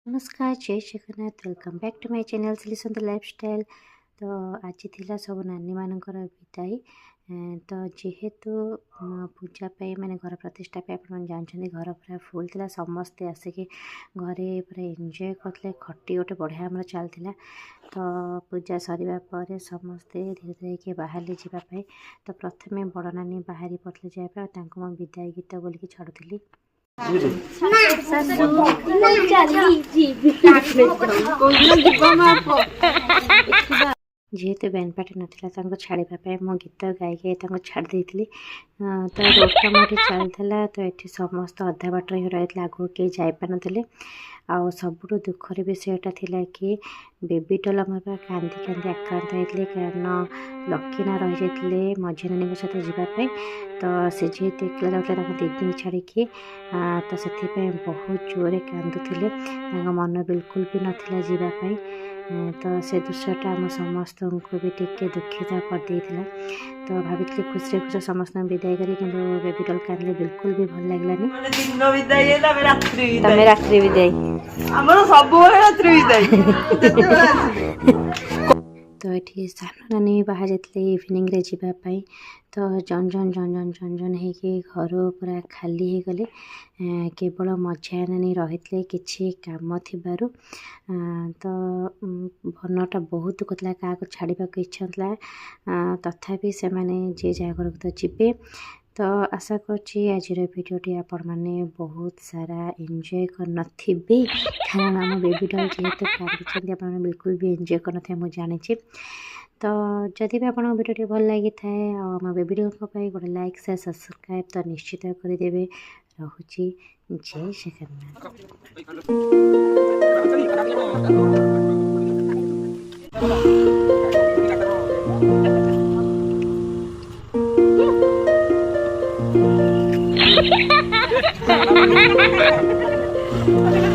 नमस्कार जय Jagannath welcome back to my channel सिली सुंदर लाइफस्टाइल। तो आज थिला सब नानी मानकर विदाई। तो जेहेतु पूजा पे माने घर प्रतिष्ठा पे आप जानते घर पूरा फुल थिला समस्ते आसिक घरे पूरा एंजॉय करते। खटी गोटे बढ़िया आम चलता। तो पूजा सरिबा पर समस्ते धीरे धीरे कि बाहर जावाई। तो प्रथमे बड़ नानी बाहरी पड़ते जाए विदाई गीत बोलिकी छाड़ुली। जेहेतु बैंड पार्टी नाला छाड़ापी मो गीत गाई छाड़ी तो रोड मोटे चलता। तो ये समस्त अधा बाट रही आगू कहीं जापार ना। आउ सबुठ दुखर विषयटा थिला कि बेबी डल आम कांदी कांदी आक्रांत होते कारण लकीना रही जाते मझी नानी सहित जावाई। तो सी जेहेतु एकला जाऊला दीदी छाड़ी तो से बहुत जोरे कांदुले मन बिल्कुल भी नाला जावाई। तो से दृश्यटा आम समस्त को भी टिके दुखित करदे। तो भाभी खुशी खुशी समस्त विदाई करी कि बेबी डल कांदे बिल्कुल भी भल लगलानी। तमें रात्रि विदाई तो ये सान नानी बाहर जाते इवनिंग रे जीवाई। तो जन जन जन जन जन जन हो घर पूरा खाली हो गले। केवल मझिया नानी रही किसी काम थिबारु। तो मनटा बहुत दुख था क्या छाड़ा इच्छा था। तथापि से माने जे जहाँ घर तो जीवे। तो आशा करुँची आज भिडियोटी आपण मैंने बहुत सारा एंजॉय करन कारण आम बेबी डल जेहेतु कांदी आप बिल्कुल भी एंजॉय करन मुझे जानी। तो जदि भी आप भिडियोटी भल लगी थाए आम बेबी डल गोटे लाइक शेयर सब्सक्राइब तो निश्चित करदे। रहुची जय Jagannath. Ha ha ha ha!